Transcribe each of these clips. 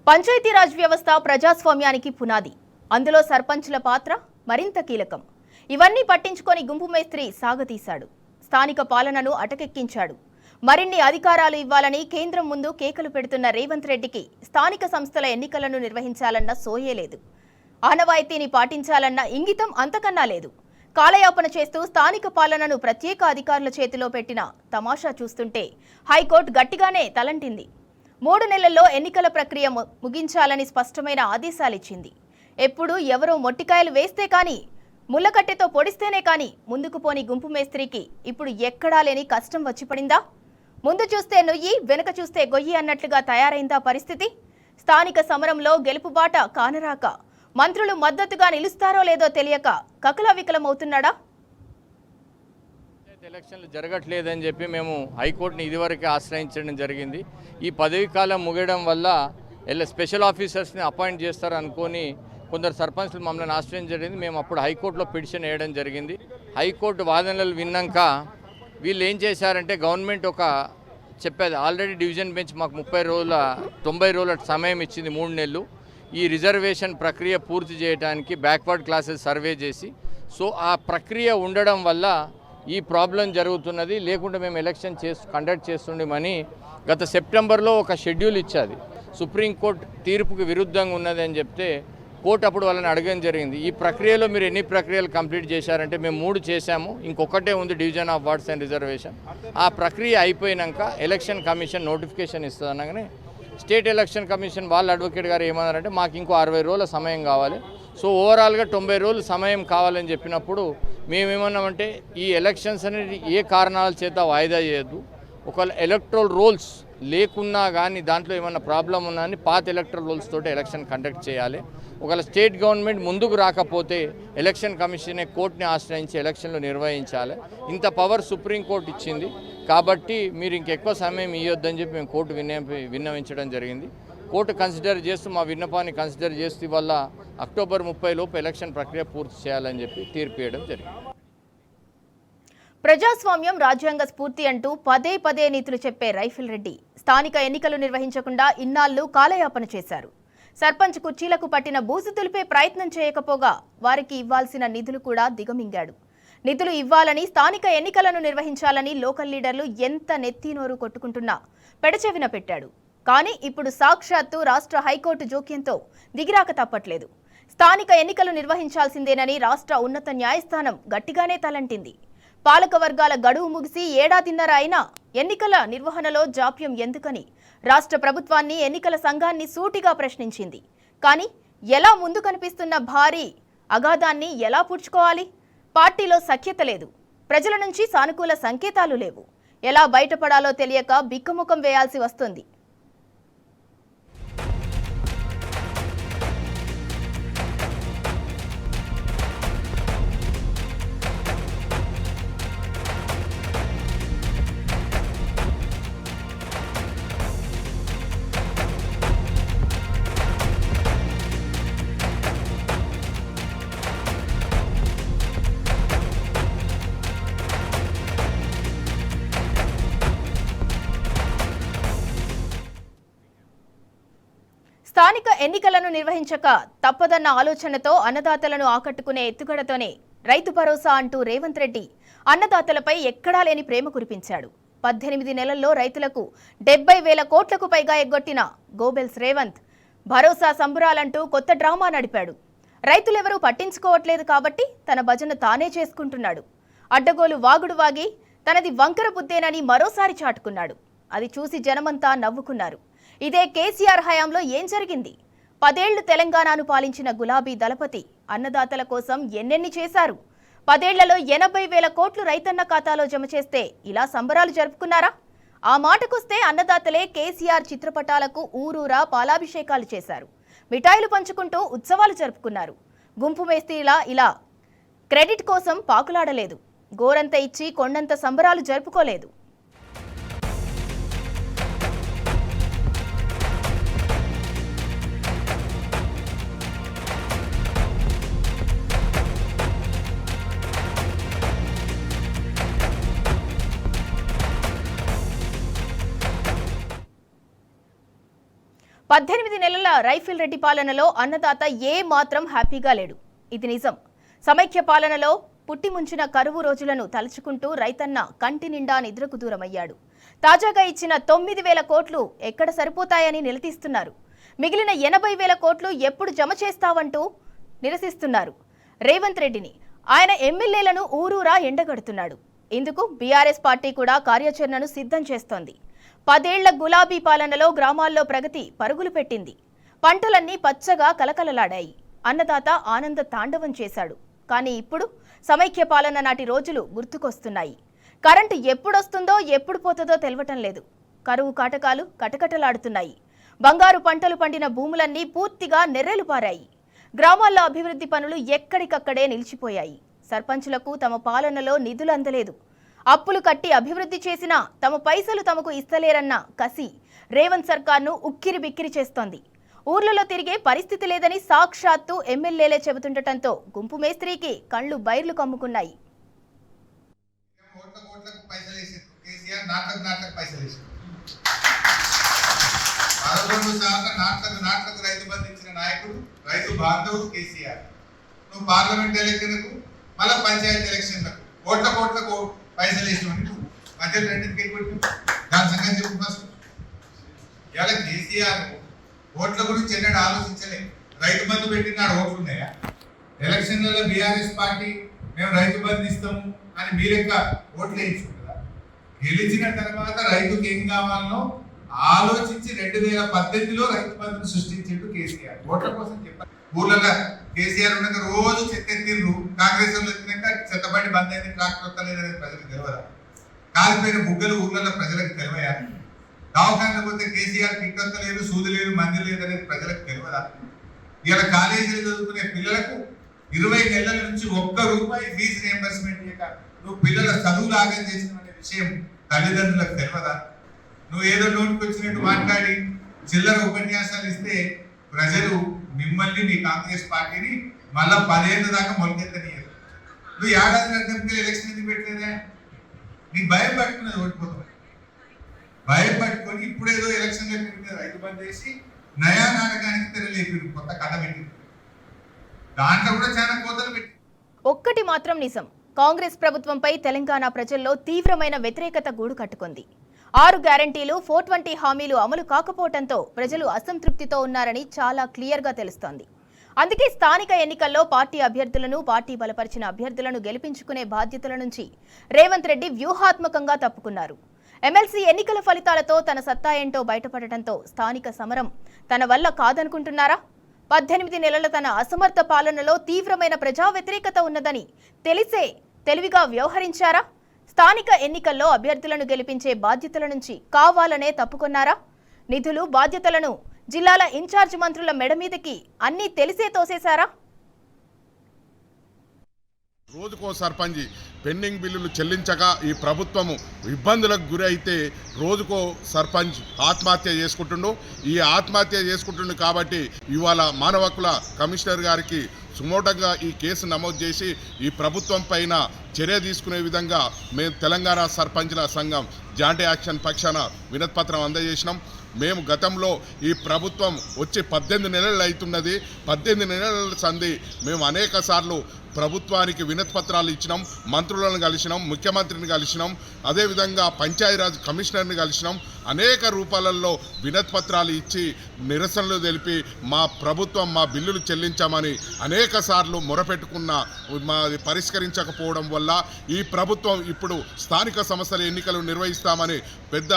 పంచాయతీరాజ్ వ్యవస్థ ప్రజాస్వామ్యానికి పునాది. అందులో సర్పంచుల పాత్ర మరింత కీలకం. ఇవన్నీ పట్టించుకొని గుంపు మేస్త్రి సాగతీశాడు. స్థానిక పాలనను అటకెక్కించాడు. మరిన్ని అధికారాలు ఇవ్వాలని కేంద్రం ముందు కేకలు పెడుతున్న రేవంత్ రెడ్డికి స్థానిక సంస్థల ఎన్నికలను నిర్వహించాలన్న సోయే లేదు. ఆనవాయితీని పాటించాలన్న ఇంగితం అంతకన్నా లేదు. కాలయాపన చేస్తూ స్థానిక పాలనను ప్రత్యేక అధికారుల చేతిలో పెట్టిన తమాషా చూస్తుంటే హైకోర్టు గట్టిగానే తలంటింది. 3 నెలల్లో ఎన్నికల ప్రక్రియ ముగించాలని స్పష్టమైన ఆదేశాలిచ్చింది. ఎప్పుడు ఎవరో మొట్టికాయలు వేస్తే కానీ, ముళ్ళకట్టెతో పొడిస్తేనే కానీ ముందుకు పోని గుంపు మేస్త్రికి ఇప్పుడు ఎక్కడా లేని కష్టం వచ్చిపడిందా? ముందు చూస్తే నొయ్యి, వెనుక చూస్తే గొయ్యి అన్నట్లుగా తయారైందా పరిస్థితి? స్థానిక సమరంలో గెలుపుబాట కానరాక మంత్రులు మద్దతుగా నిలుస్తారో లేదో తెలియక కకలవికలమవుతున్నాడా? ఎలక్షన్లు జరగట్లేదని చెప్పి మేము హైకోర్టుని ఇదివరకే ఆశ్రయించడం జరిగింది. ఈ పదవీ కాలం ముగియడం వల్ల స్పెషల్ ఆఫీసర్స్ని అపాయింట్ చేస్తారు అనుకొని కొందరు సర్పంచ్లు మమ్మల్ని ఆశ్రయించడం జరిగింది. మేము అప్పుడు హైకోర్టులో పిటిషన్ వేయడం జరిగింది. హైకోర్టు వాదనలు విన్నాక వీళ్ళు ఏం చేశారంటే, గవర్నమెంట్ ఒక చెప్పేది ఆల్రెడీ డివిజన్ బెంచ్ మాకు 90 రోజుల సమయం ఇచ్చింది, 3 నెలలు ఈ రిజర్వేషన్ ప్రక్రియ పూర్తి చేయడానికి బ్యాక్వర్డ్ క్లాసెస్ సర్వే చేసి. సో ఆ ప్రక్రియ ఉండడం వల్ల ఈ ప్రాబ్లం జరుగుతున్నది. లేకుంటే మేము ఎలక్షన్ కండక్ట్ చేస్తుండేమని గత సెప్టెంబర్లో ఒక షెడ్యూల్ ఇచ్చాది. సుప్రీంకోర్టు తీర్పుకి విరుద్ధంగా ఉన్నది అని చెప్తే కోర్టు అప్పుడు వాళ్ళని అడగడం జరిగింది. ఈ ప్రక్రియలో మీరు ఎన్ని ప్రక్రియలు కంప్లీట్ చేశారంటే మేము 3 చేశాము, ఇంకొకటే ఉంది division of wards and reservation. ఆ ప్రక్రియ అయిపోయినాక ఎలక్షన్ కమిషన్ నోటిఫికేషన్ ఇస్తుంది అనగానే స్టేట్ ఎలక్షన్ కమిషన్ వాళ్ళ అడ్వకేట్ గారు ఏమన్నారంటే, మాకు ఇంకో 60 రోజుల సమయం కావాలి, సో ఓవరాల్గా 90 రోజులు సమయం కావాలని చెప్పినప్పుడు మేమేమన్నామంటే, ఈ ఎలక్షన్స్ అనేది ఏ కారణాల చేత వాయిదా చేయొద్దు. ఒకవేళ ఎలక్ట్రల్ రోల్స్ లేకున్నా కానీ దాంట్లో ఏమన్నా ప్రాబ్లం ఉన్నా అని పాత ఎలక్ట్రల్ రోల్స్ తోటి ఎలక్షన్ కండక్ట్ చేయాలి. ఒకవేళ స్టేట్ గవర్నమెంట్ ముందుకు రాకపోతే ఎలక్షన్ కమిషనే కోర్టుని ఆశ్రయించి ఎలక్షన్లు నిర్వహించాలి. ఇంత పవర్ సుప్రీంకోర్టు ఇచ్చింది కాబట్టి మీరు ఇంకెక్కువ సమయం ఇవ్వద్దని చెప్పి మేము కోర్టు విన్నవించడం జరిగింది. కోర్టు కన్సిడర్ చేస్తూ మా విన్నపాన్ని కన్సిడర్ చేస్తూ వల్ల అక్టోబర్ 30 లోపు ఎలక్షన్ ప్రక్రియ పూర్తి చేయాలని చెప్పి తీర్పు ఇవ్వడం జరిగింది. ప్రజాస్వామ్యం రాజ్యాంగ స్ఫూర్తి అంటూ పదే నీతులు చెప్పే రైఫిల్ రెడ్డి స్థానిక ఎన్నికలు నిర్వహించకుండా ఇన్నాళ్లు కాలయాపన చేశారు. సర్పంచ్ కుర్చీలకు పట్టిన బూజు తులిపే ప్రయత్నం చేయకపోగా వారికి ఇవ్వాల్సిన నిధులు కూడా దిగమింగాడు. నిధులు ఇవ్వాలని, స్థానిక ఎన్నికలను నిర్వహించాలని లోకల్ లీడర్లు ఎంత నెత్తినోరు కొట్టుకుంటున్నా పెడచెవిన పెట్టాడు. కానీ ఇప్పుడు సాక్షాత్తు రాష్ట్ర హైకోర్టు జోక్యంతో దిగిరాక తప్పట్లేదు. స్థానిక ఎన్నికలు నిర్వహించాల్సిందేనని రాష్ట్ర ఉన్నత న్యాయస్థానం గట్టిగానే తలంటింది. పాలక వర్గాల గడువు ముగిసి 1.5 ఏళ్ల అయినా ఎన్నికల నిర్వహణలో జాప్యం ఎందుకని రాష్ట్ర ప్రభుత్వాన్ని, ఎన్నికల సంఘాన్ని సూటిగా ప్రశ్నించింది. కానీ ఎలా ముందు కనిపిస్తున్న భారీ అగాధాన్ని ఎలా పూడ్చుకోవాలి? పార్టీలో సఖ్యత లేదు, ప్రజల నుంచి సానుకూల సంకేతాలు లేవు. ఎలా బయటపడాలో తెలియక బిక్కముఖం వేయాల్సి వస్తుంది. స్థానిక ఎన్నికలను నిర్వహించక తప్పదన్న ఆలోచనతో అన్నదాతలను ఆకట్టుకునే ఎత్తుగడతోనే రైతు భరోసా అంటూ రేవంత్ రెడ్డి అన్నదాతలపై ఎక్కడా లేని ప్రేమ కురిపించాడు. 18 నెలల్లో రైతులకు 70,000 కోట్లకు పైగా ఎగ్గొట్టిన గోబెల్స్ రేవంత్ భరోసా సంబురాలంటూ కొత్త డ్రామా నడిపాడు. రైతులెవరూ పట్టించుకోవట్లేదు కాబట్టి తన భజన తానే చేసుకుంటున్నాడు. అడ్డగోలు వాగుడు వాగి తనది వంకర బుద్ధేనని మరోసారి చాటుకున్నాడు. అది చూసి జనమంతా నవ్వుకున్నారు. ఇదే కేసీఆర్ హయాంలో ఏం జరిగింది? 10 ఏళ్లు తెలంగాణను పాలించిన గులాబీ దళపతి అన్నదాతల కోసం ఎన్నెన్ని చేశారు? 10 ఏళ్లలో 80,000 కోట్లు రైతన్న ఖాతాలో జమ చేస్తే ఇలా సంబరాలు జరుపుకున్నారా? ఆ మాటకొస్తే అన్నదాతలే కేసీఆర్ చిత్రపటాలకు ఊరూరా పాలాభిషేకాలు చేశారు. మిఠాయిలు పంచుకుంటూ ఉత్సవాలు జరుపుకున్నారు. గుంపు మేస్త్రీలా ఇలా క్రెడిట్ కోసం పాకులాడలేదు. గోరంత ఇచ్చి కొండంత సంబరాలు జరుపుకోలేదు. 18 నెలల రైఫిల్ రెడ్డి పాలనలో అన్నదాత ఏ మాత్రం హ్యాపీగా లేడు. ఇది నిజం. సమైక్య పాలనలో పుట్టి ముంచిన కరువు రోజులను తలుచుకుంటూ రైతన్న కంటి నిండా నిద్రకు దూరమయ్యాడు. తాజాగా ఇచ్చిన 9,000 కోట్లు ఎక్కడ సరిపోతాయని నిలదీస్తున్నారు. మిగిలిన 80,000 కోట్లు ఎప్పుడు జమ చేస్తావంటూ నిరసిస్తున్నారు రేవంత్ రెడ్డిని. ఆయన ఎమ్మెల్యేలను ఊరూరా ఎండగడుతున్నాడు. ఇందుకు బీఆర్ఎస్ పార్టీ కూడా కార్యాచరణను సిద్ధం చేస్తోంది. 10 ఏళ్ల గులాబీ పాలనలో గ్రామాల్లో ప్రగతి పరుగులు పెట్టింది. పంటలన్నీ పచ్చగా కలకలలాడాయి. అన్నదాత ఆనంద తాండవం చేశాడు. కానీ ఇప్పుడు సమైక్య పాలన నాటి రోజులు గుర్తుకొస్తున్నాయి. కరెంటు ఎప్పుడొస్తుందో ఎప్పుడు పోతుందో తెలవటం లేదు. కరువు కాటకాలు కటకటలాడుతున్నాయి. బంగారు పంటలు పండిన భూములన్నీ పూర్తిగా నెర్రెలు పారాయి. గ్రామాల్లో అభివృద్ధి పనులు ఎక్కడికక్కడే నిలిచిపోయాయి. సర్పంచులకు తమ పాలనలో నిధులు అందలేదు. అప్పులు కట్టి అభివృద్ధి చేసినా తమ పైసలు తమకు ఇస్తలేరన్న కసి రేవంత్ సర్కార్ను ఉక్కిరి బిక్కిరి చేస్తోంది. ఊర్లలో తిరిగే పరిస్థితి లేదని సాక్షాత్తు ఎమ్మెల్యేలే చెబుతుండటంతో గుంపు మేస్త్రికి కళ్ళు బైర్లు కమ్ముకున్నాయి. రైతు బాంధవుడు కేసీఆర్. నువ్వు పార్లమెంట్ ఎలక్షన్లకు మళ్ళీ పంచాయతీ ఎలక్షన్లకు కోట్లకు పైసలు వేసినవని నువ్వు మధ్యలో రెండింటికి వెళ్ళిపోయి దాని సంగతి చెప్పు. ఫస్ట్ ఇవాళ కేసీఆర్ ఓట్ల గురించి ఎన్నడూ ఆలోచించలే. రైతు బంధు పెట్టినాడు ఓట్లు ఉన్నాయా? ఎలక్షన్లలో బీఆర్ఎస్ పార్టీ మేము రైతు బంధు ఇస్తాము అని మీరెక్క ఓట్లు వేయించుకుంటారా? గెలిచిన తర్వాత రైతుకి ఏం కావాలనో ఆలోచించి 2018లో రైతు బంధును సృష్టించిండు కేసీఆర్. ఓట్ల కోసం చెప్పారు. ఊర్లలో కేసీఆర్ ఉండగా రోజు చెత్త ఎత్తిండ్రు. కాంగ్రెస్ వాళ్ళు ఎత్తినాక చెత్తబండి బంద్ అయింది, ట్రాక్టర్ వస్తలేదని ప్రజలకు తెలియదా? కాలిపోయిన బుగ్గలు ఊర్లలో ప్రజలకు తెలివయా? దవాఖానలో పోతే కేసీఆర్ కిట్ వస్తలేదు, సూది లేదు, మంది లేదు అనేది ప్రజలకు తెలియదా? ఇలా కాలేజీలు చదువుకునే పిల్లలకు 20 నెలల నుంచి ₹1 ఫీజు రియంబర్స్మెంట్ చేయక నువ్వు పిల్లల చదువులు ఆగం చేసిన విషయం తల్లిదండ్రులకు తెలియదా? నువ్వు ఏదో నోటికి వచ్చినట్టు మాట్లాడి చిల్లర ఉపన్యాసాలు ఇస్తే ప్రజలు మిమ్మల్ని మీ కాంగ్రెస్ పార్టీని మళ్ళా 10 ఏళ్ళ దాకా మొలకెత్తనీయరు. నువ్వు ఏడాది అర్థంకి ఎలక్షన్ ఎందుకు పెట్టలేదా? నీకు భయం పట్టుకున్నది ఓడిపోతావు. భయం పట్టుకొని ఇప్పుడేదో ఎలక్షన్లో పెడితే రైతు బంద్ చేసి నయా నాటకానికి తెరలేపి కొత్త కథ పెట్టి దాంట్లో కూడా చాలా కోతలు పెట్టి. ఒక్కటి మాత్రం నిజం, కాంగ్రెస్ ప్రభుత్వంపై తెలంగాణ ప్రజల్లో తీవ్రమైన వ్యతిరేకత గూడు కట్టుకుంది. 6 గ్యారంటీలు 420 హామీలు అమలు కాకపోవడంతో ప్రజలు అసంతృప్తితో ఉన్నారని చాలా క్లియర్గా తెలుస్తోంది. అందుకే స్థానిక ఎన్నికల్లో పార్టీ అభ్యర్థులను, పార్టీ బలపరిచిన అభ్యర్థులను గెలిపించుకునే బాధ్యతల నుంచి రేవంత్ రెడ్డి వ్యూహాత్మకంగా తప్పుకున్నారు. ఎమ్మెల్సీ ఎన్నికల ఫలితాలతో తన సత్తా ఏంటో బయటపడటంతో స్థానిక సమరం తన వల్ల కాదనుకుంటున్నారా? 18 నెలల తన అసమర్థ పాలనలో తీవ్రమైన ప్రజా వ్యతిరేకత ఉన్నదని తెలిసే తెలివిగా వ్యవహరించారా? స్థానిక ఎన్నికల్లో అభ్యర్థులను గెలిపించే బాధ్యతల నుంచి కావాలనే తప్పుకొన్నారా? నిధులు, బాధ్యతలను జిల్లాల ఇన్ఛార్జ్ మంత్రుల మెడ మీదకి అన్నీ తెలిసే తోసేశారా? రోజుకో సర్పంచ్ పెండింగ్ బిల్లులు చెల్లించక ఈ ప్రభుత్వము ఇబ్బందులకు గురి అయితే రోజుకో సర్పంచ్ ఆత్మహత్య చేసుకుంటుండు. ఈ ఆత్మహత్య చేసుకుంటుండు కాబట్టి ఇవాళ మానవ హక్కుల కమిషనర్ గారికి సుమోటంగా ఈ కేసు నమోదు చేసి ఈ ప్రభుత్వం పైన చర్య తీసుకునే విధంగా మేము తెలంగాణ సర్పంచ్ల సంఘం జాయింట్ యాక్షన్ పక్షాన వినతిపత్రం అందజేసినాం. మేము గతంలో ఈ ప్రభుత్వం వచ్చి 18 నెలలు అవుతున్నది. 18 నెలల సంది మేము అనేక సార్లు ప్రభుత్వానికి వినతి పత్రాలు ఇచ్చినాం, మంత్రులను కలిసినాం, ముఖ్యమంత్రిని కలిసినాం, అదేవిధంగా పంచాయతీరాజ్ కమిషనర్ని కలిసినాం. అనేక రూపాలలో వినతి పత్రాలు ఇచ్చి నిరసనలు తెలిపి మా ప్రభుత్వం మా బిల్లులు చెల్లించామని అనేక సార్లు మొరపెట్టుకున్న మాది పరిష్కరించకపోవడం వల్ల ఈ ప్రభుత్వం ఇప్పుడు స్థానిక సంస్థల ఎన్నికలు నిర్వహిస్తామని పెద్ద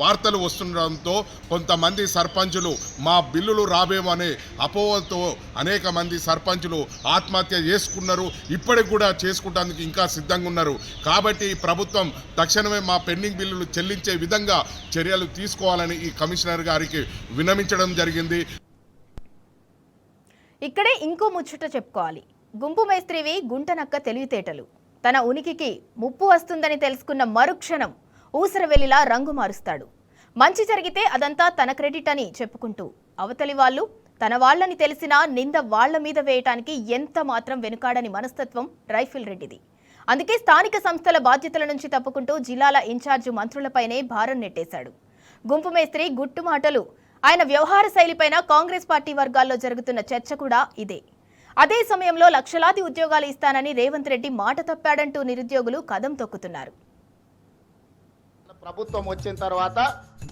వార్తలు వస్తుండడంతో కొంతమంది సర్పంచులు మా బిల్లులు రాబేమనే అపోహతో అనేక మంది సర్పంచులు ఆత్మహత్య చేసుకున్నారు. ఇప్పటికి కూడా చేసుకుంటానికి ఇంకా సిద్ధంగా ఉన్నారు. కాబట్టి ప్రభుత్వం తక్షణమే మా పెండింగ్ బిల్లులు చెల్లించే విధంగా చర్యలు తీసుకోవాలని ఈ కమిషనర్ గారికి విన్నవించడం జరిగింది. ఇక్కడే ఇంకో ముచ్చట చెప్పుకోవాలి. గుంపు మేస్త్రివి గుంటనక్క తెలివితేటలు. తన ఉనికికి ముప్పు వస్తుందని తెలుసుకున్న మరుక్షణం ఊసరవెల్లిలా రంగు మారుస్తాడు. మంచి జరిగితే అదంతా తన క్రెడిట్ అని చెప్పుకుంటూ అవతలి వాళ్ళు తన వాళ్ళని తెలిసినా నింద వాళ్ల మీద వేయటానికి ఎంత మాత్రం వెనుకాడని మనస్తత్వం రైఫిల్ రెడ్డిది. అందుకే స్థానిక సంస్థల బాధ్యతల నుంచి తప్పుకుంటూ జిల్లాల ఇన్ఛార్జి మంత్రులపైనే భారం నెట్టేశాడు. గుంపు మేస్త్రి గుట్టు మాటలు ఆయన వ్యవహార శైలిపైన కాంగ్రెస్ పార్టీ వర్గాల్లో జరుగుతున్న చర్చ కూడా ఇదే. అదే సమయంలో లక్షలాది ఉద్యోగాలు ఇస్తానని రేవంత్ రెడ్డి మాట తప్పాడంటూ నిరుద్యోగులు కదం తొక్కుతున్నారు. ప్రభుత్వం వచ్చిన తర్వాత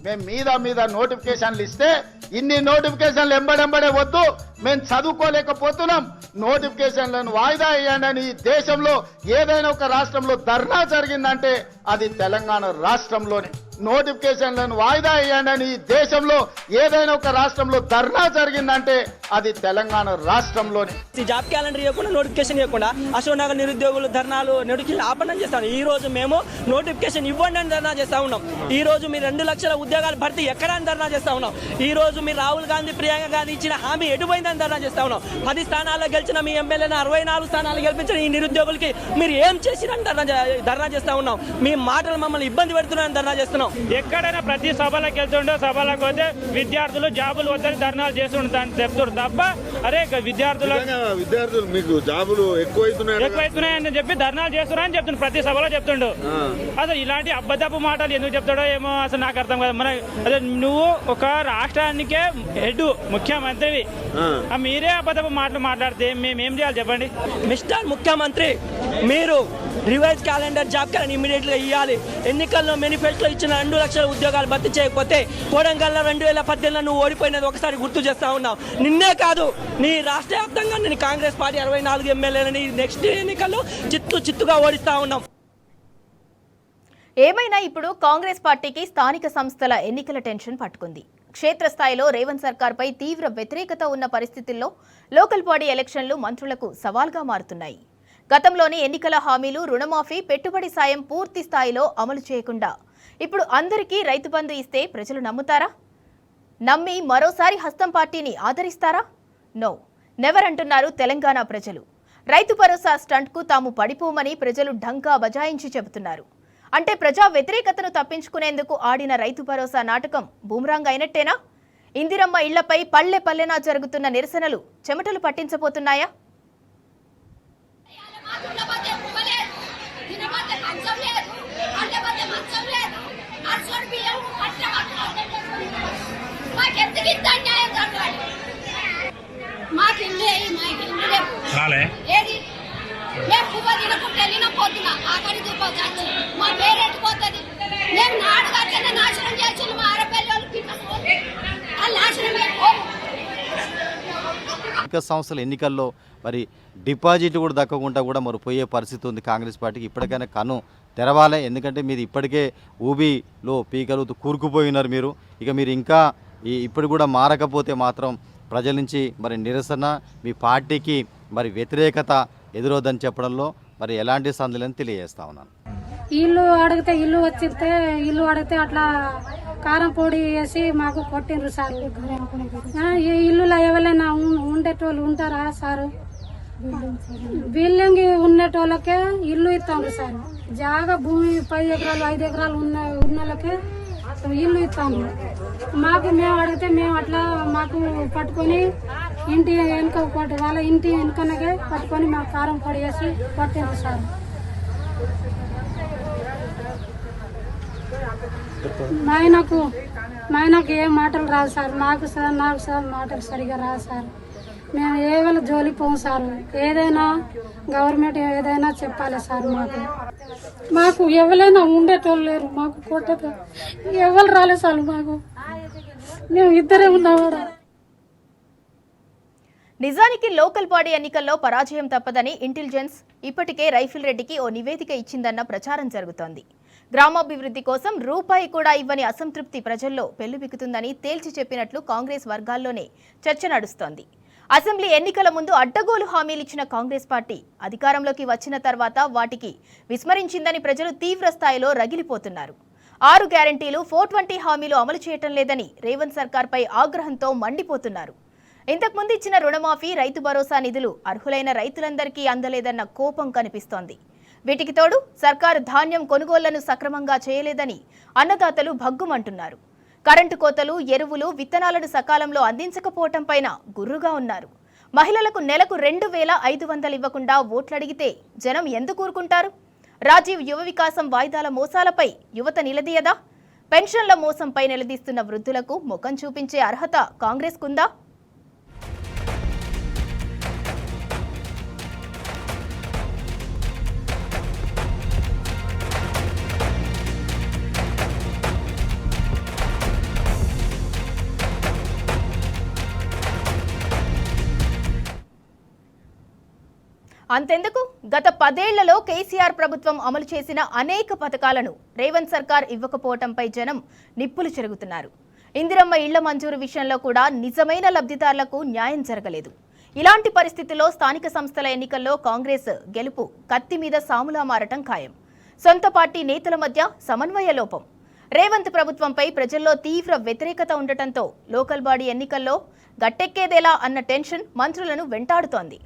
మేము మీద నోటిఫికేషన్లు ఇస్తే ఇన్ని నోటిఫికేషన్లు ఎంబడెంబడే వద్దు, మేము చదువుకోలేకపోతున్నాం, నోటిఫికేషన్లను వాయిదా వేయండి. ఈ దేశంలో ఏదైనా ఒక రాష్ట్రంలో ధర్నా జరిగిందంటే అది తెలంగాణ రాష్ట్రంలోనే. నోటిఫికేషన్లను వాయిదా వేయండి. ఈ దేశంలో ఏదైనా ఒక రాష్ట్రంలో ధర్నా జరిగిందంటే అది తెలంగాణ రాష్ట్రంలోనే. జాబ్ క్యాలెండర్ ఇవ్వకుండా నోటిఫికేషన్ ఇవ్వకుండా అశోక్ నగర్ నిరుద్యోగులు ధర్నాలు నోటిఫికేషన్ ఆపడం చేస్తాను. ఈ రోజు మేము నోటిఫికేషన్ ఇవ్వండి అని ధర్నా చేస్తా ఉన్నాం. ఈ రోజు మీరు 2 లక్షల ఉద్యోగాలు భర్తీ ఎక్కడని ధర్నా చేస్తా ఉన్నాం. ఈ రోజు మీరు రాహుల్ గాంధీ ప్రియాంక గాంధీ ఇచ్చిన హామీ ఎటుపోయిందని ధర్నా చేస్తా ఉన్నాం. 10 స్థానాల్లో గెలిచిన మీ ఎమ్మెల్యేని 64 స్థానాలు గెలిపించిన ఈ నిరుద్యోగులకి మీరు ఏం చేసిరని ధర్నా చేస్తా ఉన్నాం. మీ మాటలు మమ్మల్ని ఇబ్బంది పెడుతున్నారని ధర్నా చేస్తున్నాం. ఎక్కడైనా ప్రతి సభలకు వెళ్తుండో సభలకు పోతే విద్యార్థులు జాబులు వద్దని ధర్నాలు చేస్తుంటారని చెప్తారు తప్ప అరే విద్యార్థులు మీకు జాబులు ఎక్కువైతున్నాయని చెప్పి ధర్నాలు చేస్తున్నారని చెప్తుండ్రు. ప్రతి సభలో చెప్తుండు. అసలు ఇలాంటి అబద్ధపు మాటలు ఎందుకు చెప్తాడో ఏమో అసలు నాకు అర్థం కాదు. మన అదే నువ్వు ఒక రాష్ట్రానికే హెడ్ ముఖ్యమంత్రివి, మీరే అబద్ధపు మాటలు మాట్లాడితే మేమేం చేయాలి చెప్పండి. మిస్టర్ ముఖ్యమంత్రి, మీరు revise calendar job calendar immediate గా ఇవ్వాలి. ఎన్నికల్లో మేనిఫెస్టోలో ఇచ్చిన 2 లక్షల ఉద్యోగాలు భర్తీ చేయకపోతే కొడంగల్లో 2018లో నువ్వు ఓడిపోయినది ఒకసారి గుర్తు చేస్తా ఉన్నావు. నిన్నే కాదు నీ రాష్ట్ర వ్యాప్తంగా నేను కాంగ్రెస్ పార్టీ 64 ఎమ్మెల్యేలని నెక్స్ట్ ఎన్నికల్లో చిత్తుగా ఓడిస్తా ఉన్నాం. ఏమైనా ఇప్పుడు కాంగ్రెస్ పార్టీకి స్థానిక సంస్థల ఎన్నికల టెన్షన్ పట్టుకుంది. క్షేత్రస్థాయిలో రేవంత్ సర్కార్పై తీవ్ర వ్యతిరేకత ఉన్న పరిస్థితుల్లో లోకల్ బాడీ ఎలక్షన్లు మంత్రులకు సవాల్గా మారుతున్నాయి. గతంలోని ఎన్నికల హామీలు, రుణమాఫీ, పెట్టుబడి సాయం పూర్తి స్థాయిలో అమలు చేయకుండా ఇప్పుడు అందరికీ రైతు బంధు ఇస్తే ప్రజలు నమ్ముతారా? నమ్మి మరోసారి హస్తం పార్టీని ఆదరిస్తారా? నో నెవర్ అంటున్నారు తెలంగాణ ప్రజలు. రైతు భరోసా స్టంట్కు తాము పడిపోమని ప్రజలు ఢంకా బజాయించి చెబుతున్నారు. అంటే ప్రజా వ్యతిరేకతను తప్పించుకునేందుకు ఆడిన రైతు భరోసా నాటకం బూమ్రాంగ్ అయినట్టేనా? ఇందిరమ్మ ఇళ్లపై పల్లె పల్లెనా జరుగుతున్న నిరసనలు చెమటలు పట్టించబోతున్నాయా? సంస్థల ఎన్నికల్లో మరి డిపాజిట్ కూడా దక్కకుండా కూడా మరి పోయే పరిస్థితి ఉంది కాంగ్రెస్ పార్టీకి. ఇప్పటికైనా కను తెరవాలి. ఎందుకంటే మీరు ఇప్పటికే ఊబిలో పీకలు కూరుకుపోయినారు మీరు. ఇక మీరు ఇంకా ఇప్పుడు కూడా మారకపోతే మాత్రం ప్రజల నుంచి మరి నిరసన, మీ పార్టీకి మరి వ్యతిరేకత ఎదురొద్దని చెప్పడంలో మరి ఎలాంటి సందేహాలను తెలియజేస్తా ఉన్నాను. ఇల్లు అడిగితే ఇల్లు అడిగితే అట్లా కారం పొడి వేసి మాకు కొట్టిండ్రు సార్. ఈ ఇల్లులో ఎవరైనా ఉండేటోళ్ళు ఉంటారా సారు? బిల్డింగ్ ఉండేటోళ్ళకే ఇల్లు ఇస్తాను సార్. జాగా భూమి 10 ఎకరాలు 5 ఎకరాలు ఉన్న వాళ్ళకే ఇల్లు ఇస్తాను. మాకు మేము అడిగితే మేము అట్లా మాకు పట్టుకొని ఇంటి వెనుక వాళ్ళ ఇంటి వెనుకనకే పట్టుకొని మాకు కారం పొడి వేసి కొట్టిండ్రు సార్. మా ఆయనకు ఏ మాటలు రాదు సార్. నాకు సార్ మాటలు సరిగా రాదు సార్. మేము ఏవైనా జోలికి పోము సార్. ఏదైనా గవర్నమెంట్ ఏదైనా చెప్పాలి సార్. మాకు ఎవరైనా ఉండేటోళ్ళు లేరు. మాకు కొట్టదు ఎవరు రాలేదు సార్. మేము ఇద్దరే ఉన్నావాడా. నిజానికి లోకల్ బాడీ ఎన్నికల్లో పరాజయం తప్పదని ఇంటెలిజెన్స్ ఇప్పటికే రైఫిల్ రెడ్డికి ఓ నివేదిక ఇచ్చిందన్న ప్రచారం జరుగుతోంది. గ్రామాభివృద్ధి కోసం రూపాయి కూడా ఇవ్వని అసంతృప్తి ప్రజల్లో పెళ్లిబిక్కుతుందని తేల్చి చెప్పినట్లు కాంగ్రెస్ వర్గాల్లోనే చర్చ నడుస్తోంది. అసెంబ్లీ ఎన్నికల ముందు అడ్డగోలు హామీలిచ్చిన కాంగ్రెస్ పార్టీ అధికారంలోకి వచ్చిన తర్వాత వాటికి విస్మరించిందని ప్రజలు తీవ్ర స్థాయిలో రగిలిపోతున్నారు. 6 గ్యారంటీలు, 420 హామీలు అమలు చేయటం లేదని రేవంత్ సర్కార్పై ఆగ్రహంతో మండిపోతున్నారు. ఇంతకుముందు ఇచ్చిన రుణమాఫీ, రైతు భరోసా నిధులు అర్హులైన రైతులందరికీ అందలేదన్న కోపం కనిపిస్తోంది. వీటికి తోడు సర్కారు ధాన్యం కొనుగోళ్లను సక్రమంగా చేయలేదని అన్నదాతలు భగ్గుమంటున్నారు. కరెంటు కోతలు, ఎరువులు, విత్తనాలను సకాలంలో అందించకపోవటం పైన గుర్రుగా ఉన్నారు. మహిళలకు నెలకు 2,500 ఇవ్వకుండా ఓట్లడిగితే జనం ఎందుకు ఊరుకుంటారు? రాజీవ్ యువ వికాసం వాయిదాల మోసాలపై యువత నిలదీయదా? పెన్షన్ల మోసంపై నిలదీస్తున్న వృద్ధులకు ముఖం చూపించే అర్హత కాంగ్రెస్కుందా? అంతెందుకు గత 10 ఏళ్లలో కేసీఆర్ ప్రభుత్వం అమలు చేసిన అనేక పథకాలను రేవంత్ సర్కార్ ఇవ్వకపోవడంపై జనం నిప్పులు చెరుగుతున్నారు. ఇందిరమ్మ ఇళ్ల మంజూరు విషయంలో కూడా నిజమైన లబ్ధిదారులకు న్యాయం జరగలేదు. ఇలాంటి పరిస్థితుల్లో స్థానిక సంస్థల ఎన్నికల్లో కాంగ్రెస్ గెలుపు కత్తి మీద సాములా మారటం ఖాయం. సొంత పార్టీ నేతల మధ్య సమన్వయ లోపం, రేవంత్ ప్రభుత్వంపై ప్రజల్లో తీవ్ర వ్యతిరేకత ఉండటంతో లోకల్ బాడీ ఎన్నికల్లో గట్టెక్కేదేలా అన్న టెన్షన్ మంత్రులను వెంటాడుతోంది.